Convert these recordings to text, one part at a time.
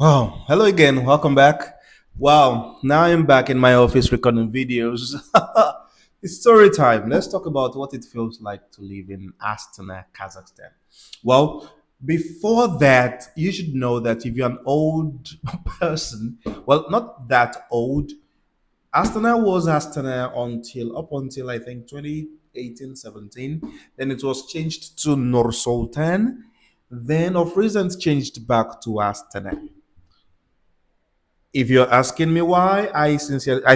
Oh, hello again. Welcome back. Wow, now I'm back in my office recording videos. It's story time. Let's talk about what it feels like to live in Astana, Kazakhstan. Well, before that, you should know that if you're an old person, well, not that old, Astana was Astana until I think 2018 17. Then it was changed to Nur Sultan. Then of recent changed back to Astana. If you're asking me why, I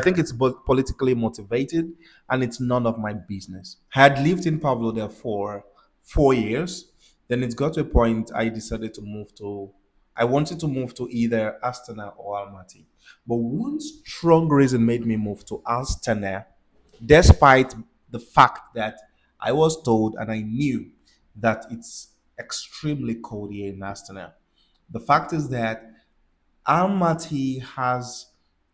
think it's both politically motivated and it's none of my business. I had lived in Pavlodar for 4 years. Then it got to a point I decided to move to, I wanted to move to either Astana or Almaty. But one strong reason made me move to Astana, despite the fact that I was told and I knew that it's extremely cold here in Astana. The fact is that Almaty has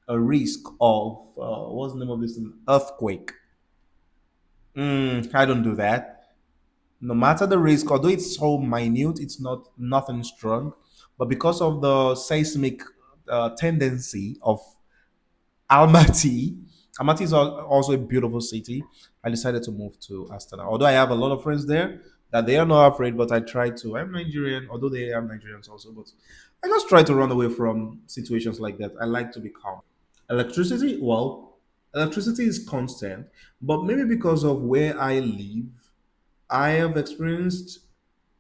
a risk of what's the name of this thing? Earthquake. I don't do that. No matter the risk, although it's so minute, it's not nothing strong. But because of the seismic tendency of Almaty, Almaty is also a beautiful city. I decided to move to Astana. Although I have a lot of friends there that they are not afraid, but I try to. I'm Nigerian, although they are Nigerians also, but I just try to run away from situations like that. I like to be calm. Electricity, well, electricity is constant, but maybe because of where I live, I have experienced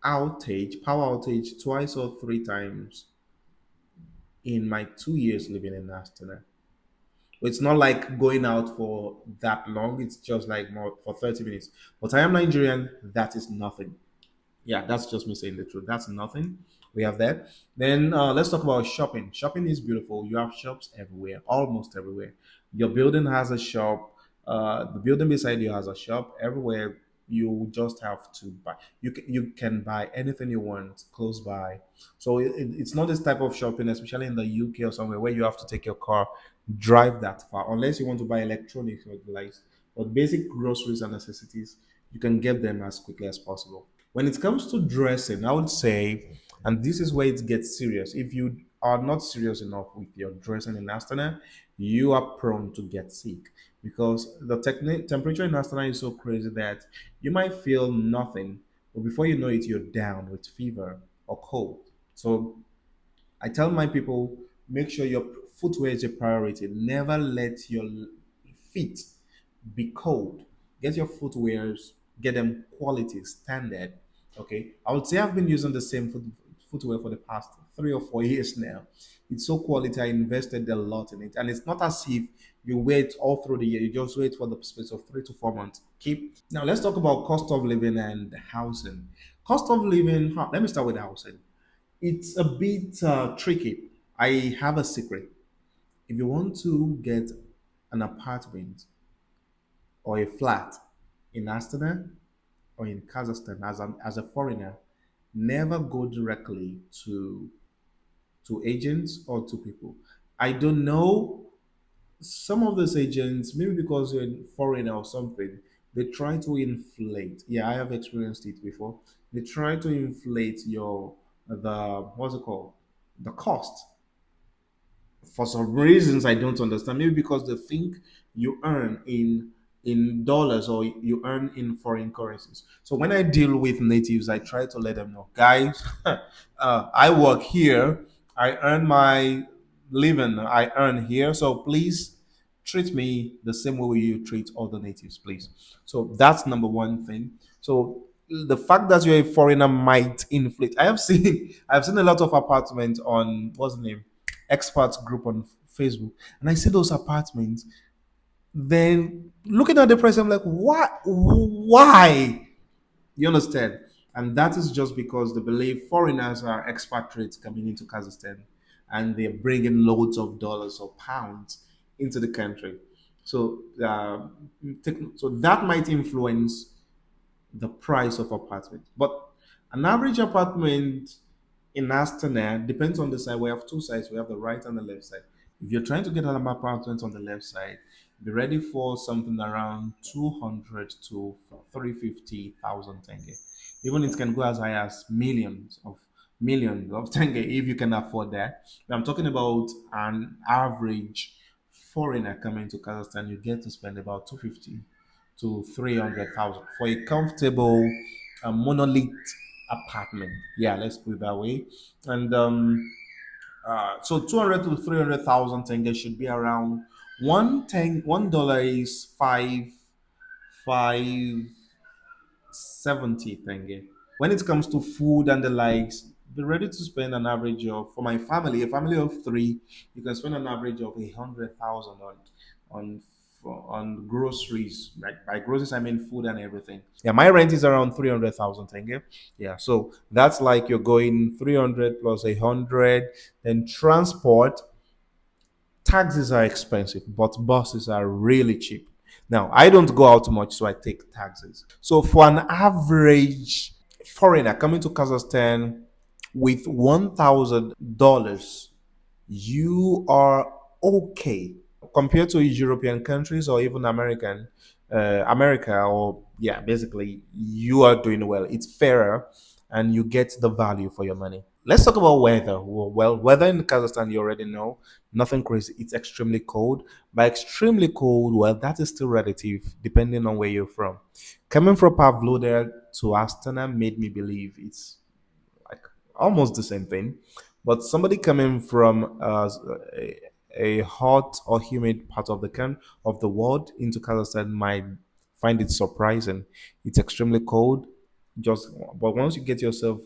power outage twice or three times in my 2 years living in Astana. It's not like going out for that long, it's just like more for 30 minutes. But I am Nigerian, that is nothing. Yeah, that's just me saying the truth. That's nothing. We have that. Then let's talk about shopping. Shopping is beautiful. You have shops everywhere, almost everywhere. Your building has a shop. The building beside you has a shop. Everywhere you just have to buy. You can buy anything you want close by. So it's not this type of shopping, especially in the UK or somewhere where you have to take your car, drive that far, unless you want to buy electronics or the likes. But basic groceries and necessities, you can get them as quickly as possible. When it comes to dressing, I would say, and this is where it gets serious. If you are not serious enough with your dressing in Astana, you are prone to get sick because the temperature in Astana is so crazy that you might feel nothing, but before you know it, you're down with fever or cold. So I tell my people, make sure your footwear is a priority. Never let your feet be cold. Get your footwears, get them quality, standard. Okay. I would say I've been using the same footwear for the past 3 or 4 years now. It's so quality. I invested a lot in it. And it's not as if you wait all through the year. You just wait for the space of 3 to 4 months. Keep. Now let's talk about cost of living and housing. Cost of living, let me start with housing. It's a bit tricky. I have a secret. If you want to get an apartment or a flat in Astana or in Kazakhstan as a foreigner, never go directly to agents or to people. I don't know, some of those agents, maybe because you're a foreigner or something, they try to inflate. Yeah, I have experienced it before. They try to inflate the what's it called, the cost for some reasons I don't understand. Maybe because they think you earn in dollars or you earn in foreign currencies. So when I deal with natives, I try to let them know, guys, I work here, I earn my living, I earn here. So please treat me the same way you treat other natives, please. So that's number one thing. So the fact that you're a foreigner might inflate. I've seen a lot of apartments on what's the name, Expat group on Facebook, and I see those apartments. Then looking at the price, I'm like, what? Why? You understand? And that is just because they believe foreigners are expatriates coming into Kazakhstan, and they're bringing loads of dollars or pounds into the country. So, so that might influence the price of apartment. But an average apartment in Astana depends on the side. We have two sides. We have the right and the left side. If you're trying to get an apartment on the left side, be ready for something around 200 to 350,000 tenge. Even it can go as high as millions of millions of tenge if you can afford that. I'm talking about an average foreigner coming to Kazakhstan. You get to spend about 250 to 300,000 for a comfortable monolith apartment. Yeah, let's put it that way. And so 200 to 300,000 tenge should be around $1 is 570 tenge. When it comes to food and the likes, be ready to spend an average of, for my family, a family of three, you can spend an average of 100,000 on on groceries. Like by groceries, I mean food and everything. Yeah, my rent is around 300,000 tenge. Yeah, so that's like you're going 300 plus 100. Then transport, taxis are expensive, but buses are really cheap. Now, I don't go out much, so I take taxis. So, for an average foreigner coming to Kazakhstan with $1,000, you are okay compared to European countries or even America, or yeah, basically, you are doing well. It's fairer, and you get the value for your money. Let's talk about weather. Well, weather in Kazakhstan, you already know, nothing crazy. It's extremely cold. By extremely cold, well, that is still relative depending on where you're from. Coming from Pavlodar to Astana made me believe it's like almost the same thing. But somebody coming from a hot or humid part of of the world into Kazakhstan might find it surprising. It's extremely cold. Just but once you get yourself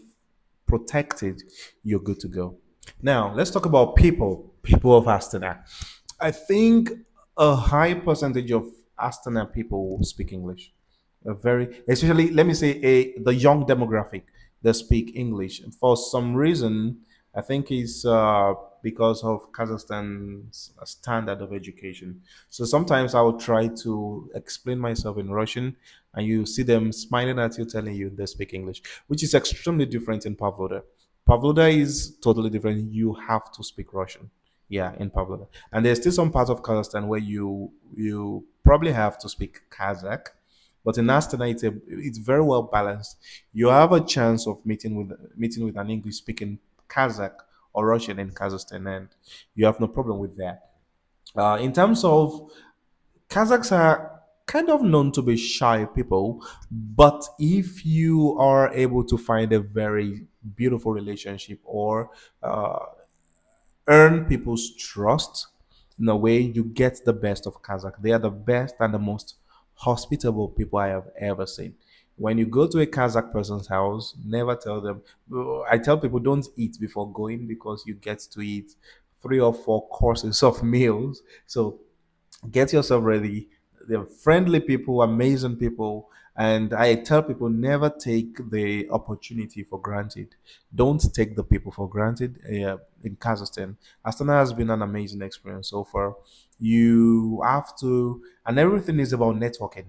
protected, you're good to go. Now let's talk about people of Astana. I think a high percentage of Astana people speak English. A very, especially, let me say, the young demographic that speak English. For some reason, I think it's because of Kazakhstan's standard of education. So sometimes I will try to explain myself in Russian, and you see them smiling at you, telling you they speak English, which is extremely different in Pavlodar. Pavlodar is totally different. You have to speak Russian. Yeah, in Pavlodar, and there's still some parts of Kazakhstan where you probably have to speak Kazakh, but in Astana, it's very well balanced. You have a chance of meeting with an English speaking Kazakh or Russian in Kazakhstan, and you have no problem with that. In terms of Kazakhs are kind of known to be shy people, but if you are able to find a very beautiful relationship or uh, earn people's trust in a way, you get the best of Kazakh. They are the best and the most hospitable people I have ever seen. When you go to a Kazakh person's house, never tell them. I tell people don't eat before going because you get to eat 3 or 4 courses of meals. So get yourself ready. They're friendly people, amazing people. And I tell people never take the opportunity for granted. Don't take the people for granted. In Kazakhstan, Astana has been an amazing experience so far. You have to, and everything is about networking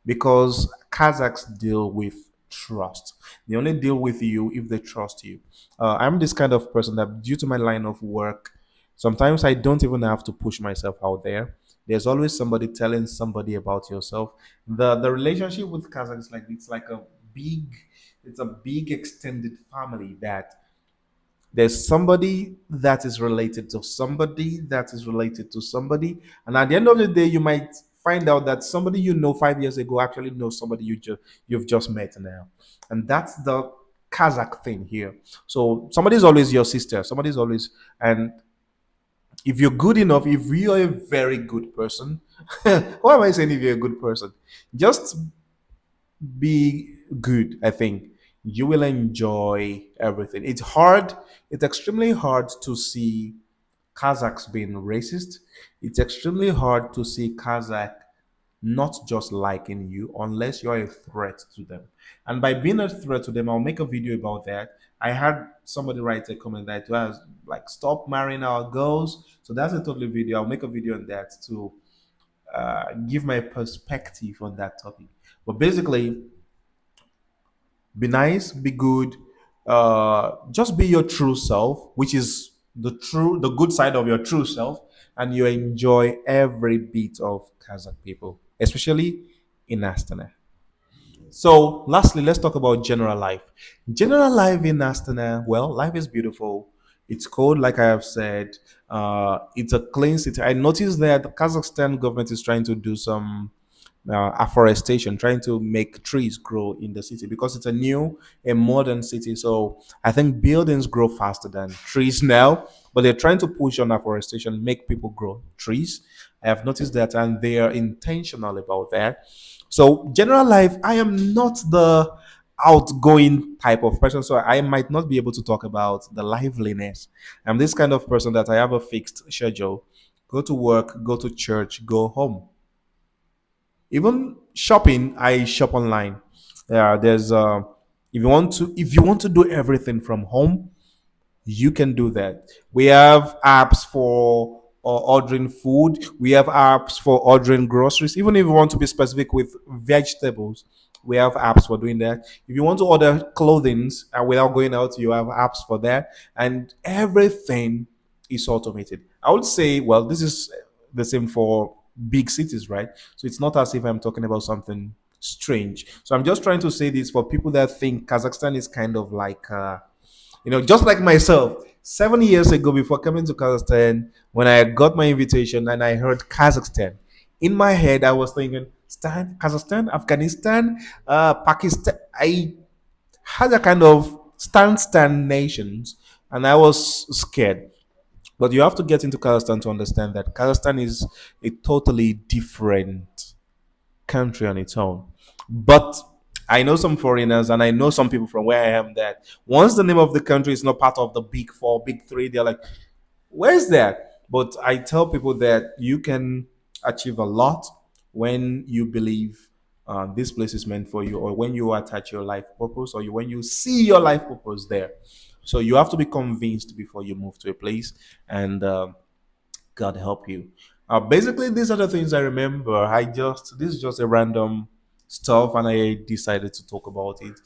because Kazakhs deal with trust. They only deal with you if they trust you. I'm this kind of person that, due to my line of work, sometimes I don't even have to push myself out there. There's always somebody telling somebody about yourself. The relationship with Kazakh is like big, it's a big extended family that there's somebody that is related to somebody that is related to somebody, and at the end of the day, you might find out that somebody you know 5 years ago actually knows somebody you've just met now, and that's the Kazakh thing here. So somebody's always your sister. Somebody's always, and if you're good enough, if you're a very good person, why am I saying if you're a good person? Just be good, I think. You will enjoy everything. It's hard, it's extremely hard to see Kazakhs being racist. It's extremely hard to see Kazakh not just liking you unless you're a threat to them. And by being a threat to them, I'll make a video about that. I had somebody write a comment that was like, stop marrying our girls. So that's a totally video. I'll make a video on that to give my perspective on that topic. But basically, be nice, be good, just be your true self, which is the good side of your true self, and you enjoy every bit of Kazakh people, especially in Astana. So, lastly, let's talk about general life. General life in Astana, well, life is beautiful. It's cold, like I have said. It's a clean city. I noticed that the Kazakhstan government is trying to do some afforestation, trying to make trees grow in the city because it's a modern city. So I think buildings grow faster than trees now, but they're trying to push on afforestation, make people grow trees. I have noticed that, and they are intentional about that. So general life, I am not the outgoing type of person, so I might not be able to talk about the liveliness. I'm this kind of person that I have a fixed schedule: go to work, go to church, go home. Even shopping, I shop online. There's if you want to do everything from home, you can do that. We have apps for ordering food. We have apps for ordering groceries. Even if you want to be specific with vegetables, we have apps for doing that. If you want to order clothing without going out, you have apps for that. And everything is automated. I would say, well, this is the same for big cities, right? So it's not as if I'm talking about something strange. So I'm just trying to say this for people that think Kazakhstan is kind of like just like myself, 7 years ago before coming to Kazakhstan, when I got my invitation and I heard Kazakhstan, in my head I was thinking, Kazakhstan, Afghanistan, Pakistan. I had a kind of stand nations, and I was scared. But you have to get into Kazakhstan to understand that Kazakhstan is a totally different country on its own. But I know some foreigners and I know some people from where I am that once the name of the country is not part of the big four, big three, they're like, where's that? But I tell people that you can achieve a lot when you believe this place is meant for you, or when you attach your life purpose, or when you see your life purpose there. So you have to be convinced before you move to a place, and God help you. Basically, these are the things I remember. This is just a random stuff, and I decided to talk about it.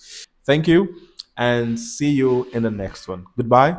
Thank you, and see you in the next one. Goodbye.